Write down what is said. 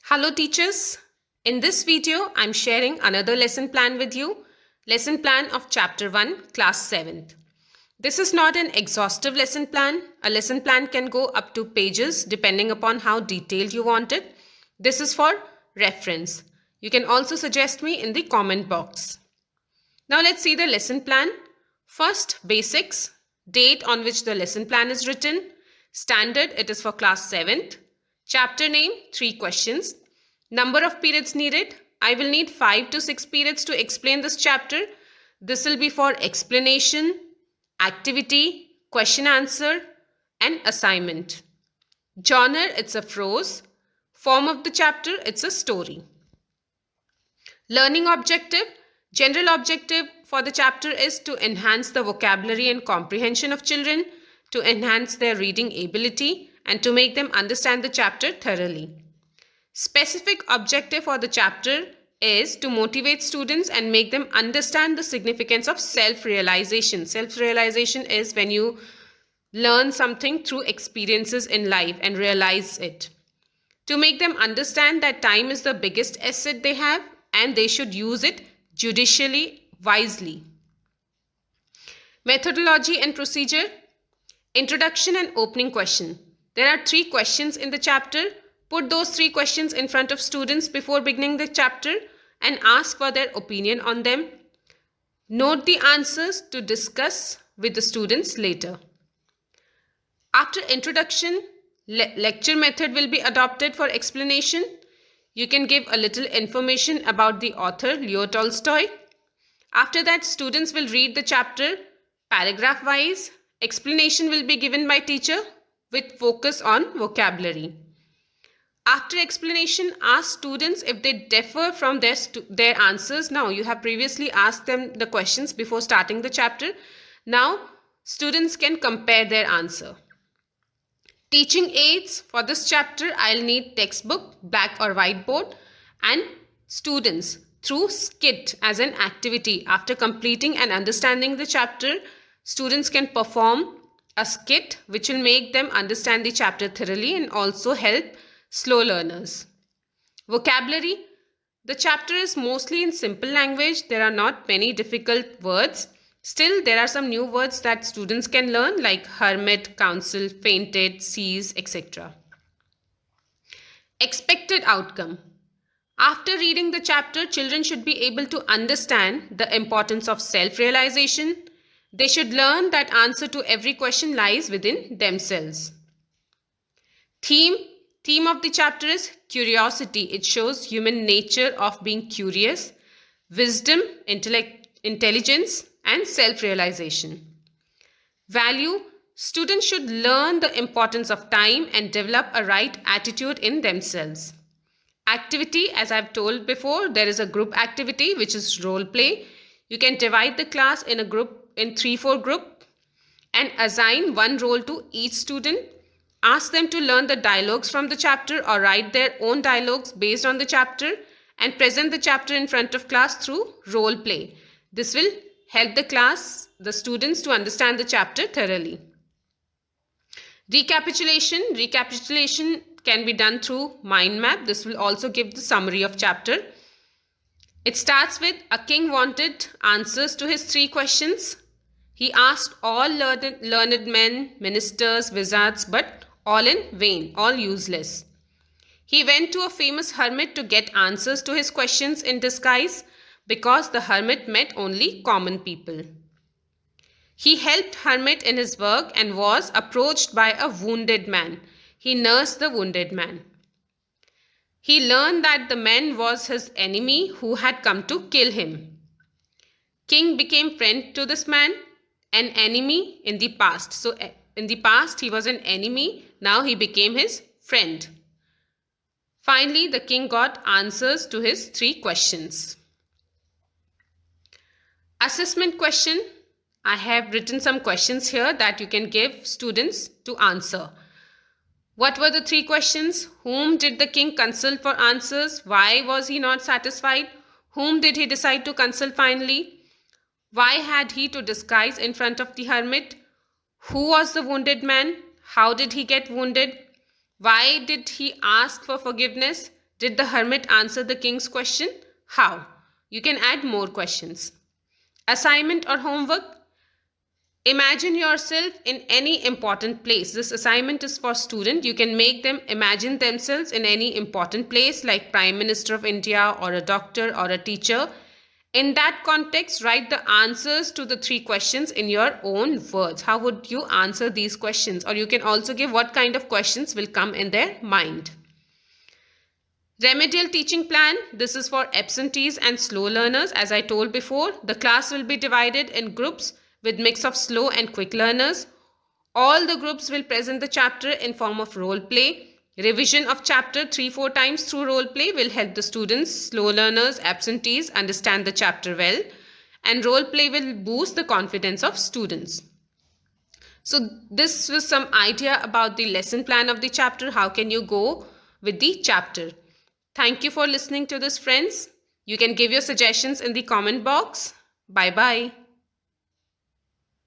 Hello teachers, in this video I'm sharing another lesson plan with you, lesson plan of chapter 1 class 7th. This is not an exhaustive lesson plan. A lesson plan can go up to pages depending upon how detailed you want it. This is for reference. You can also suggest me in the comment box. Now let's see the lesson plan. First, basics, date on which the lesson plan is written. Standard, it is for class 7th. Chapter name, 3 questions. Number of periods needed. I will need 5 to 6 periods to explain this chapter. This will be for explanation, activity, question answer, and assignment. Genre, it's a prose. Form of the chapter, it's a story. Learning objective. General objective for the chapter is to enhance the vocabulary and comprehension of children, to enhance their reading ability, and to make them understand the chapter thoroughly. Specific objective for the chapter is to motivate students and make them understand the significance of self-realization. Self-realization is when you learn something through experiences in life and realize it. To make them understand that time is the biggest asset they have and they should use it judicially, wisely. Methodology and procedure. Introduction and opening question. There are 3 questions in the chapter. Put those 3 questions in front of students before beginning the chapter and ask for their opinion on them. Note the answers to discuss with the students later. After introduction, lecture method will be adopted for explanation. You can give a little information about the author, Leo Tolstoy. After that, students will read the chapter paragraph wise. Explanation will be given by teacher with focus on vocabulary. After explanation, ask students if they differ from their answers. Now, you have previously asked them the questions before starting the chapter. Now, students can compare their answer. Teaching aids. For this chapter, I'll need textbook, black or whiteboard, and students through skit as an activity. After completing and understanding the chapter, students can perform a skit which will make them understand the chapter thoroughly and also help slow learners. Vocabulary. The chapter is mostly in simple language. There are not many difficult words. Still, there are some new words that students can learn like hermit, council, fainted, sees, etc. Expected outcome. After reading the chapter, children should be able to understand the importance of self-realization. They should learn that answer to every question lies within themselves. Theme of the chapter is curiosity. It shows human nature of being curious, wisdom, intelligence, and self-realization. Value. Students should learn the importance of time and develop a right attitude in themselves. Activity, as I've told before, there is a group activity which is role play. You can divide the class in 3-4 group and assign one role to each student. Ask them to learn the dialogues from the chapter or write their own dialogues based on the chapter and present the chapter in front of class through role play. This will help the students to understand the chapter thoroughly. Recapitulation. Recapitulation can be done through mind map. This will also give the summary of chapter. It starts with a king wanted answers to his 3 questions. He asked all learned men, ministers, wizards, but all in vain, all useless. He went to a famous hermit to get answers to his questions in disguise because the hermit met only common people. He helped hermit in his work and was approached by a wounded man. He nursed the wounded man. He learned that the man was his enemy who had come to kill him. King became friend to this man, an enemy in the past. So in the past he was an enemy, now he became his friend. Finally, the king got answers to his 3 questions. Assessment question. I have written some questions here that you can give students to answer. What were the 3 questions? Whom did the king consult for answers? Why was he not satisfied? Whom did he decide to consult finally? Why had he to disguise in front of the hermit? Who was the wounded man? How did he get wounded? Why did he ask for forgiveness? Did the hermit answer the king's question? How? You can add more questions. Assignment or homework. Imagine yourself in any important place. This assignment is for students. You can make them imagine themselves in any important place like Prime Minister of India or a doctor or a teacher. In that context, write the answers to the 3 questions in your own words. How would you answer these questions? Or you can also give what kind of questions will come in their mind. Remedial teaching plan. This is for absentees and slow learners. As I told before, the class will be divided in groups with mix of slow and quick learners. All the groups will present the chapter in form of role play. Revision of chapter 3-4 times through role play will help the students, slow learners, absentees understand the chapter well, and role play will boost the confidence of students. So this was some idea about the lesson plan of the chapter. How can you go with the chapter? Thank you for listening to this, friends. You can give your suggestions in the comment box. Bye-bye.